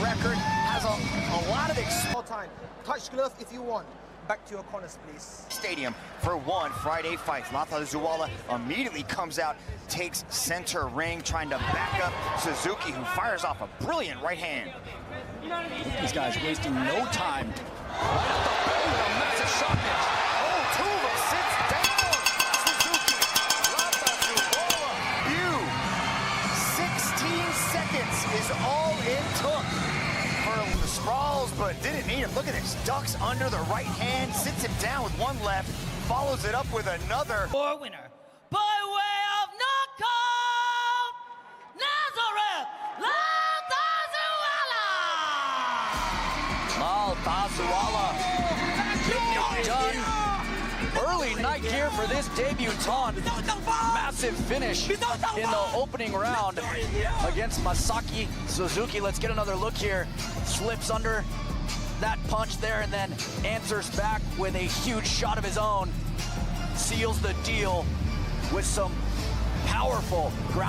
record, has a lot of All time. Touch glove if you want. Back to your corners, please. Stadium for one Friday fight. Tlangval immediately comes out, takes center ring, trying to back up Suzuki, who fires off a brilliant right hand. These guys wasting no time. Right up the belly with a massive shot pitch. Oh, two of them sits down. Suzuki, View. 16 seconds is all it took for the sprawls, but didn't need him. Look at this. Ducks under the right hand, sits him down with one left, follows it up with another. For winner, by way of knockout, Nazareth-a'n. Getting it done. Early night here for this debutant. Massive finish in the opening round against Masaki Suzuki. Let's get another look here. Slips under that punch there and then answers back with a huge shot of his own. Seals the deal with some powerful ground.